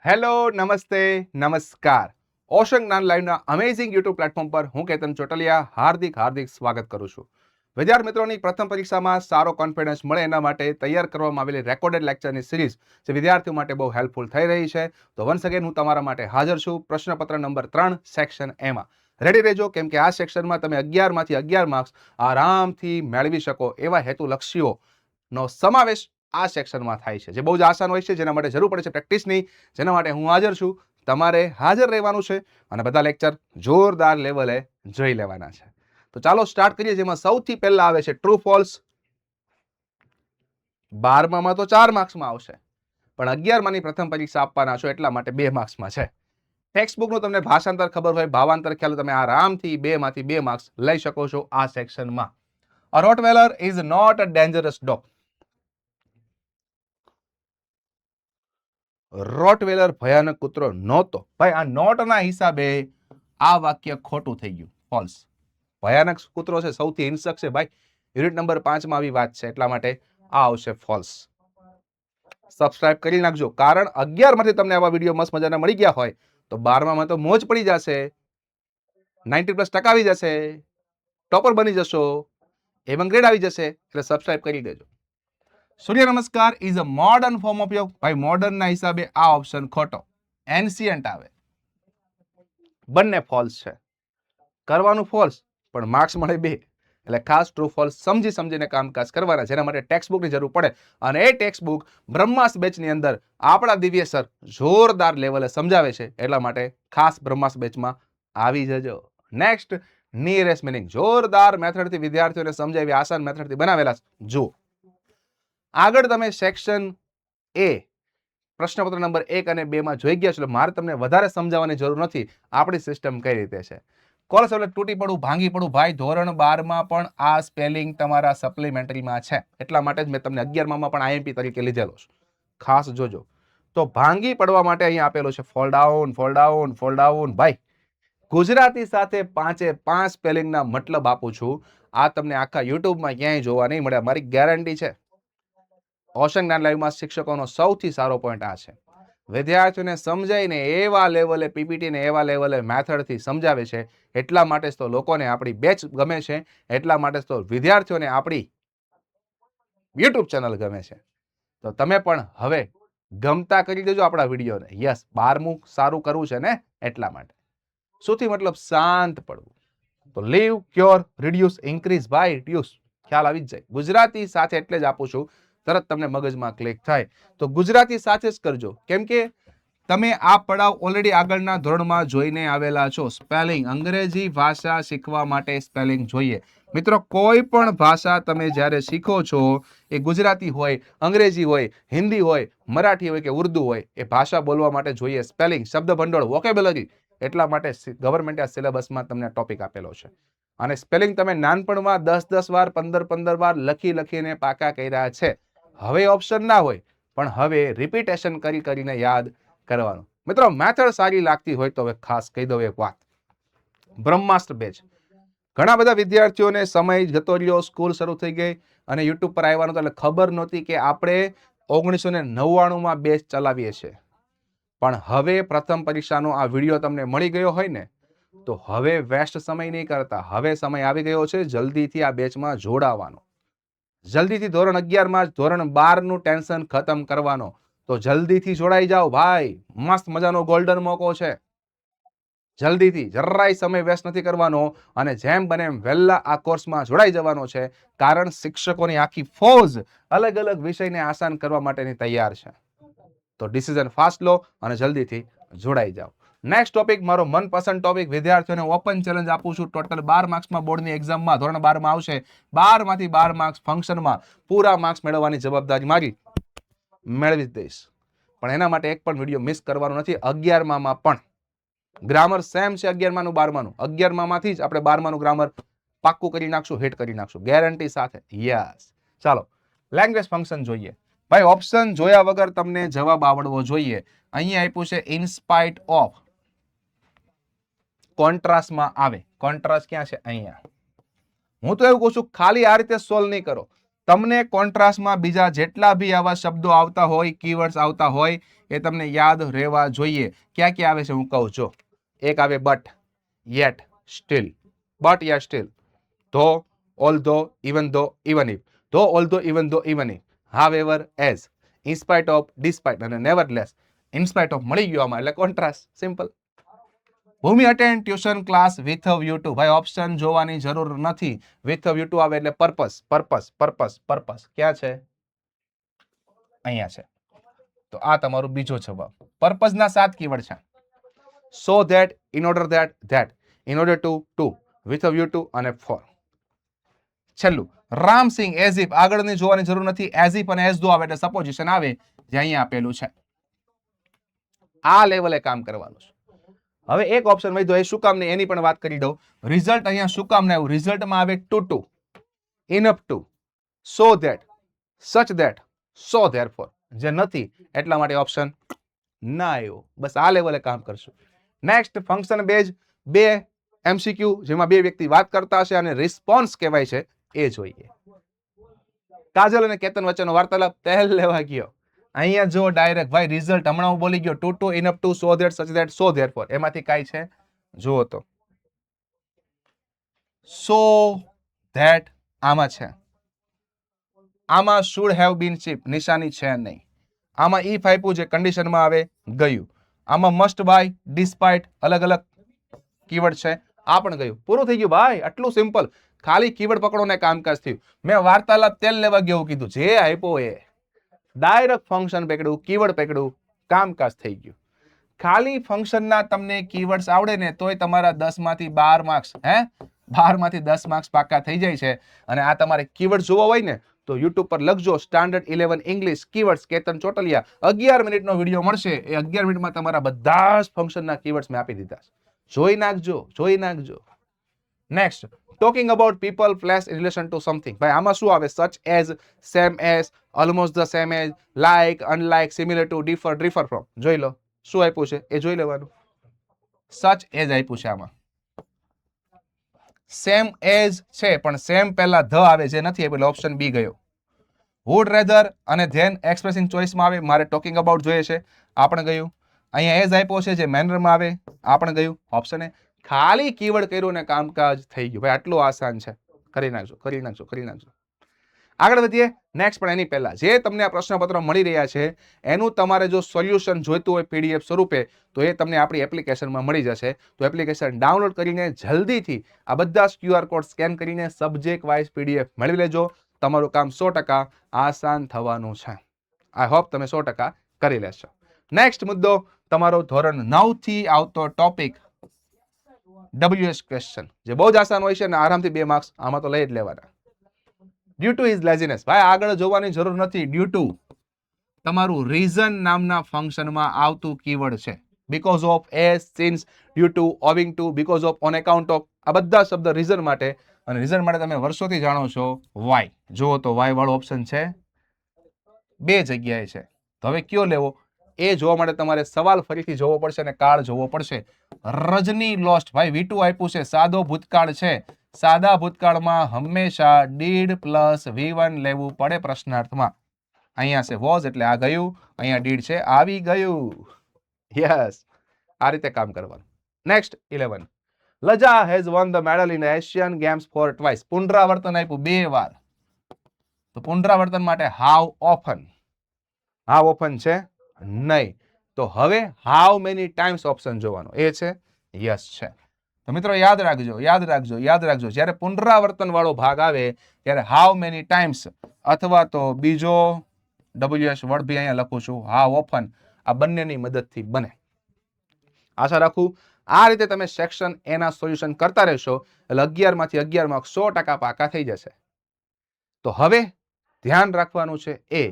Hello, નમસ્તે, નમસ્કાર. Ocean જ્ઞાન લાઈવના અમેઝિંગ યુટ્યુબ પ્લેટફોર્મ પર હું કેતન ચોટલિયા હાર્દિક સ્વાગત કરું છું. વિદ્યાર્થી મિત્રોની પ્રથમ પરીક્ષામાં સારો કોન્ફિડન્સ મળે એના માટે તૈયાર કરવામાં આવેલી રેકોર્ડેડ લેક્ચરની સિરીઝ જે વિદ્યાર્થીઓ માટે બહુ હેલ્પફુલ થઈ રહી છે. તો વન્સ અગેન હું તમારા માટે હાજર છું પ્રશ્નપત્ર નંબર 3 સેક્શન એમાં. રેડી રહેજો, કેમ કે આ સેક્શનમાં તમે 11માંથી 11 માર્ક્સ આરામથી મેળવી શકો એવા હેતુલક્ષીઓનો સમાવેશ આ સેક્શનમાં થાય છે, જે બહુ જ આસાન હોય છે, જેના માટે જરૂર પડે છે પ્રેક્ટિસની. જેના માટે હું હાજર છું. તમારે હાજર રહેવાનું છે અને બધા લેક્ચર જોરદાર લેવલે જોઈ લેવાના છે. તો ચાલો સ્ટાર્ટ કરીએ. જેમાં સૌથી પહેલા આવે છે ટ્રુ ફોલ્સ. 12માં તો 4 માર્ક્સમાં આવશે, પણ 11માની પ્રથમ પરીક્ષા આપવાના છો એટલા માટે 2 માર્ક્સમાં છે. ટેક્સ્ટ બુકનું તમને ભાષાંતર ખબર હોય, ભાવાંતર ખ્યાલ, તમે આરામથી 2માંથી 2 માર્ક્સ લઈ શકો છો આ સેક્શનમાં. A Rottweiler is not a dangerous dog. Rottweiler ભયાનક કૂતરો નહોતો. ભાઈ, આ નોટના હિસાબે આ વાક્ય ખોટું થઈ ગયું, ફોલ્સ. ભયાનક કૂતરો છે, સૌથી હિંસક છે ભાઈ. યુનિટ નંબર 5માં આવી વાત છે, એટલા માટે આ આવશે ફોલ્સ. સબસ્ક્રાઇબ કરી નાખજો, કારણ 11માંથી તમને આવા વિડીયો મસ્ત મજાના મળી ગયા હોય તો 12માં તો મોજ પડી જશે, 90+ આવી જશે, ટોપર બની જશો, એવન ગ્રેડ આવી જશે. એટલે સબસ્ક્રાઇબ કરી દેજો. સૂર્ય નમસ્કાર is a modern form of યોગ. ભાઈ, મોડર્ન ના હિસાબે આ ઓપ્શન ખોટો. એન્શિયન્ટ આવે, બંને ફોલ્સ છે. કરવાનું ફોલ્સ, પણ માર્ક્સ મળે 2. એટલે ખાસ ટ્રુ ફોલ્સ સમજીને કામકાજ કરવાના, જેના માટે ટેક્સ્ટ બુકની જરૂર પડે. અને એ ટેક્સ્ટ બુક બ્રહ્માસ્ત્ર બેચની અંદર આપણા દિવ્ય સર જોરદાર લેવલે સમજાવે છે, એટલા માટે ખાસ બ્રહ્માસ્ત્ર બેચમાં આવી જજો. Next, nearest meaning. જોરદાર મેથડથી વિદ્યાર્થીઓને સમજાવી, આસાન મેથડથી બનાવેલા જો. આગળ તમે સેક્શન એ પ્રશ્નપત્ર નંબર 1 અને 2માં જોઈ ગયા છો, મારે તમને વધારે સમજાવવાની જરૂર નથી. આપણી સિસ્ટમ કઈ રીતે છે. કોર્સ એટલે તૂટી પડું, ભાંગી પડું. ભાઈ, ધોરણ 12માં પણ આ સ્પેલિંગ તમારા સપ્લિમેન્ટરીમાં છે, એટલા માટે જ મેં તમને 11માં પણ આઈએમપી તરીકે લીધેલો છે. ખાસ જોજો. તો ભાંગી પડવા માટે અહીં આપેલો છે fall down, fall down, fall down. ભાઈ, ગુજરાતી સાથે 5 સ્પેલિંગના મતલબ આપું છું. આ તમને આખા યુટ્યુબમાં ક્યાંય જોવા નહીં મળે, મારી ગેરંટી છે. ઓશન જ્ઞાન લાઈવમાં શિક્ષકોનો સૌથી સારો પોઈન્ટ આ છે, વિદ્યાર્થીઓને સમજાઈને એવા લેવલે પીપીટીને એવા લેવલે મેથડથી સમજાવે છે. એટલા માટે જ તો લોકોને આપણી બેચ ગમે છે, એટલા માટે જ તો વિદ્યાર્થીઓને આપણી યુટ્યુબ ચેનલ ગમે છે. તો તમે પણ હવે ગમતા કરી દેજો આપણા વિડીયોને. યસ, 12મું સારું કરવું છે ને, એટલા માટે. સુથી મતલબ શાંત પડવું. તો leave, cure, reduce, increase, buy, reduce ખ્યાલ આવી જ જાય. ગુજરાતી સાથે એટલે જ આપું છું, તરત તમને મગજમાં ક્લિક થાય. તો ગુજરાતી સાથે જ કરજો, કેમ કે તમે આ પડાવ ઓલરેડી આગળના ધોરણમાં જોઈને આવેલા છો. સ્પેલિંગ, અંગ્રેજી ભાષા શીખવા માટે સ્પેલિંગ જોઈએ. મિત્રો, કોઈ પણ ભાષા તમે જ્યારે શીખો છો, એ ગુજરાતી હોય, અંગ્રેજી હોય, હિન્દી હોય, મરાઠી હોય કે ઉર્દુ હોય, એ ભાષા બોલવા માટે જોઈએ સ્પેલિંગ, શબ્દ ભંડોળ, વોકેબ્યુલરી. એટલા માટે ગવર્મેન્ટે આ સિલેબસમાં તમને ટોપિક આપેલો છે. અને સ્પેલિંગ તમે નાનપણમાં 10 વાર, 15 વાર લખીને પાકા કર્યા છે. હવે ઓપ્શન ના હોય, પણ હવે રિપીટેશન કરીને યાદ કરવાનું. મિત્રો, મેથડ સારી લાગતી હોય તો હવે ખાસ કહી દઉં એક વાત. બ્રહ્માસ્ત્ર બેચ, ઘણા બધા વિદ્યાર્થીઓને સમય જતો રહ્યો, સ્કૂલ શરૂ થઈ ગઈ અને યુટ્યુબ પર આવવાનું, એટલે ખબર નહોતી કે આપણે 1999માં બેચ ચલાવીએ છીએ. પણ હવે પ્રથમ પરીક્ષાનો આ વિડીયો તમને મળી ગયો હોય ને, તો હવે વેસ્ટ સમય નહીં કરતા. હવે સમય આવી ગયો છે જલ્દીથી આ બેચમાં જોડાવાનો. જલ્દીથી ધોરણ 11માં ધોરણ 12નું ટેન્શન ખતમ કરવાનો. તો જલ્દીથી જોડાઈ જાઓ ભાઈ, મસ્ત મજાનો ગોલ્ડન મોકો છે. જલ્દીથી, જરાય સમય વેસ્ટ નથી કરવાનો અને જેમ બને એમ વહેલા આ કોર્સમાં જોડાઈ જવાનો છે, કારણ શિક્ષકોની આખી ફોજ અલગ અલગ વિષયને આસાન કરવા માટેની તૈયાર છે. તો ડિસિઝન ફાસ્ટ લો અને જલ્દીથી જોડાઈ જાઓ. નેક્સ્ટ ટોપિક, મારો મનપસંદ ટોપિક. વિદ્યાર્થીઓને ઓપન ચેલેન્જ આપું છું. ટોટલ 12 માર્ક્સમાં બોર્ડની એક્ઝામમાં ધોરણ 12માં આવશે. 12માંથી 12 માર્ક્સ ફંક્શનમાં પૂરા માર્ક્સ મેળવવાની જવાબદારી મારી મેળવી દઈશ. પણ એના માટે એક પણ વિડીયો મિસ કરવાનો નથી. 11માં પણ ગ્રામર સેમ છે, 11માનું 12માનું. 11માંથી જ આપણે 12માનું ગ્રામર પાક્કું કરી નાખશું, હિટ કરી નાખશું, ગેરંટી સાથે. યસ. ચાલો, લેંગ્વેજ ફંક્શન જોઈએ. ભાઈ, ઓપ્શન જોયા વગર તમને જવાબ આવડવો જોઈએ. અહીંયા આપ્યું છે ઇનસ્પાઇટ ઓફ. કોન્ટ્રાસ્ટમાં આવે. કોન્ટ્રાસ્ટ ક્યાં છે? અહીંયા. હું તો એવું કહું છું, ખાલી આ રીતે સોલ્વ નહીં કરો. તમને કોન્ટ્રાસ્ટમાં બીજા જેટલા બી આવા શબ્દો આવતા હોય, કીવર્ડ્સ આવતા હોય, એ તમને યાદ રહેવા જોઈએ. ક્યાં ક્યાં આવે છે હું કહું છું. એક આવે but, yet, still. But, yet, still. Though, although, even though, even if. Though, although, even though, even if. However, as. In spite of, despite અને નેવરલેસ. ઇન્સ્પાઇટ ઓફ મળી ગયો આમાં એટલે contrast. Simple. Bhumi attend tuition class with view to. ભાઈ option જોવાની જરૂર નથી. With view two આવે એટલે પર્પસ, પર્પસ, પર્પસ, પર્પસ. ક્યાં છે? અહીંયા છે. તો આ તમારું બીજો જવાબ. પર્પસ ના 7 કીવર્ડ છે. So that, in order that, that, in order to, with view two અને ફોર. છેલ્લું રામસિંહ, એઝ ઇફ. આગળની જોવાની જરૂર નથી. એઝ ઇફ અને એઝ ધો આવે એટલે સપોઝિશન આવે જે અહીંયા આપેલું છે. આ લેવલે કામ કરવાનું છે. હવે એક ઓપ્શન વધ્યો, એ શું કામ નહીં એની પણ વાત કરી દઉં. રિઝલ્ટ અહીંયા શું કામ ના આવ્યું? રિઝલ્ટમાં આવે too, enough to, so that, such that, so therefore. જે નથી એટલા માટે ઓપ્શન ના આવ્યો. બસ આ લેવલે કામ કરશું. નેક્સ્ટ ફંક્શન બેઝ 2 MCQ જેમાં 2 વ્યક્તિ વાત કરતા હશે અને રિસ્પોન્સ કહેવાય છે એ જોઈએ. કાજલ અને કેતન વચ્ચેનો વાર્તાલાપ પહેલ લેવા ગયો. અહીંયા જો ડાયરેક્ટ ભાઈ રિઝલ્ટ હમણાં હું બોલી ગયો too, enough to, so that, such that, so therefore. એમાંથી કાઈ છે? જુઓ તો સો ધેટ આમાં છે. આમાં શુડ હેવ બીન ચીપ નિશાની છે નહીં. આમાં ઇફ આપ્યું છે કન્ડિશનમાં આવે ગયું. આમાં મસ્ટ બાય, ડિસ્પાઇટ અલગ અલગ કીવર્ડ છે. આ પણ ગયું. પૂરું થઈ ગયું ભાઈ. આટલું સિમ્પલ. ખાલી કીવર્ડ પકડો ને કામકાજ થયું. મેં વાર્તાલાપ તેલ લેવા ગયો કીધું. જે આપ્યો એ ડાયરેક્ટ ફંક્શન પકડ્યું, કીવર્ડ પકડ્યું, કામકાજ થઈ ગયું. ખાલી ફંક્શનના તમને કીવર્ડ્સ આવડે ને તોય તમારા 10 માંથી 12 માર્ક્સ 12 માંથી 10 માર્ક્સ પાકા થઈ જાય છે. અને આ તમારે કીવર્ડ જોવા હોય ને તો યુટ્યુબ પર લખજો standard 11 English keywords Ketan Chotaliya. 11 મિનિટનો વિડીયો મળશે. એ 11 મિનિટમાં તમારા બધા જ ફંક્શનના કીવર્ડ્સ મેં આપી દીધા. જોઈ નાખજો, જોઈ નાખજો. Next, talking about people, place in relation to something. ભાઈ આમાં શું આવે? Such as, same as, almost the same as, like, unlike, similar to, differ, differ from. જોઈ લો શું આપ્યું છે એ જોઈ લેવાનું. સચ એઝ આપ્યું છે. આમાં સેમ એઝ છે પણ સેમ પહેલા ધ આવે જે નથી એટલે ઓપ્શન બી ગયો. વુડ રેધર અને ધેન એક્સપ્રેસિંગ ચોઇસમાં આવે. મારે ટોકિંગ અબાઉટ જોઈએ છે. આ પણ ગયું. અહીંયા એઝ આપ્યો છે જે મેનરમાં આવે. આ પણ ગયું. Option A. ખાલી કીવર્ડ કર્યું ને કામકાજ થઈ ગયું. ભાઈ આટલું આસાન છે. કરી નાખજો, કરી નાખજો, કરી નાખજો. આગળ વધીએ. નેક્સ્ટ પણ એની પહેલા જે તમને આ પ્રશ્નપત્રો મળી રહ્યા છે એનું તમારે જો સોલ્યુશન જોઈતું હોય PDF સ્વરૂપે તો એ તમને આપણી એપ્લિકેશનમાં મળી જશે. તો એપ્લિકેશન ડાઉનલોડ કરીને જલ્દીથી આ બધા QR કોડ સ્કેન કરીને સબ્જેક્ટ વાઇઝ PDF મેળવી લેજો. તમારું કામ 100% આસાન થવાનું છે. આઈ હોપ તમે 100% કરી લેશો. નેક્સ્ટ મુદ્દો તમારો ધોરણ 9 થી આવતો ટોપિક WS ક્વેશ્ચન જે બહુ જ આસાન હોય છે અને આરામથી 2 માર્ક્સ આમાં તો લઈ જ લેવાના. Due to is laziness. ભાઈ આગળ જોવાની જરૂર નથી. ડ્યુ ટુ તમારું રીઝન નામના ફંક્શનમાં આવતું કીવર્ડ છે. Because of, as, since, due to, owing to, because of, on account of. આ બધા શબ્દ રીઝન માટે. અને રીઝન માટે તમે વર્ષોથી જાણો છો વાય. જુઓ તો વાય વાળો ઓપ્શન છે 2 જગ્યાએ છે. તો હવે કયો લેવો એ જોવા માટે તમારે સવાલ ફરીથી જોવો પડશે અને કાળ જોવો પડશે. રજની લોસ્ટ. ભાઈ V2 આપ્યું છે. સાદો ભૂતકાળ છે. સાદા ભૂતકાળમાં હંમેશા ડીડ પ્લસ V1 લેવું પડે પ્રશ્નાર્થમાં. અહીંયા છે વોઝ એટલે આ ગયું. અહીંયા ડીડ છે આવી ગયું. યસ, આ રીતે કામ કરવાનું. Next 11. Lajja has won the medal in Asian games for twice. પુનરાવર્તન આપ્યું 2 વાર. તો પુનરાવર્તન માટે હાઉ ઓફન. હાઉ ઓફન છે નહીં. તો હવે હાઉ મેની ટાઈમ્સ ઓપ્શન જોવાનો. એ છે યસ છે. તો મિત્રો યાદ રાખજો, યાદ રાખજો, યાદ રાખજો. જ્યારે પુનરાવર્તન વાળો ભાગ આવે ત્યારે હાઉ મેની ટાઈમ્સ અથવા તો બીજો WS વર્ડ બી અહીંયા લખું છું હાઉ ઓફન. આ બંનેની મદદથી બને. આશા રાખું આ રીતે તમે સેક્શન એ ના સોલ્યુશન કરતા રહેશો એટલે 11 માંથી 11 માર્ક 100% પાકા થઈ જશે. તો હવે ધ્યાન રાખવાનું છે એ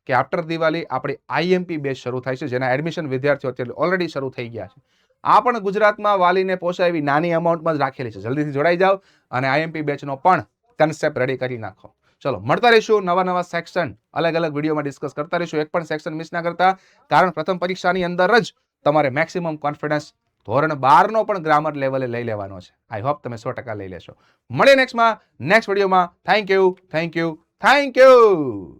કે આફ્ટર દિવાળી આપણી IMP બેચ શરૂ થાય છે જેના એડમિશન વિદ્યાર્થીઓ અત્યારે ઓલરેડી શરૂ થઈ ગયા છે. આ પણ ગુજરાતમાં વાલીને પોસાય એવી નાની અમાઉન્ટમાં જ રાખેલી છે. જલ્દીથી જોડાઈ જાઓ અને IMP બેચનો પણ કન્સેપ્ટ રેડી કરી નાખો. ચલો મળતા રહીશું નવા સેક્શન અલગ અલગ વિડીયોમાં ડિસ્કસ કરતા રહીશું. એક પણ સેક્શન મિસ ના કરતા, કારણ પ્રથમ પરીક્ષાની અંદર જ તમારે મેક્સિમમ કોન્ફિડન્સ ધોરણ 12 નો પણ ગ્રામર લેવલે લઈ લેવાનો છે. આઈ હોપ તમે 100% લઈ લેશો. મળીએ નેક્સ્ટ વિડીયોમાં. Thank you, thank you, thank you.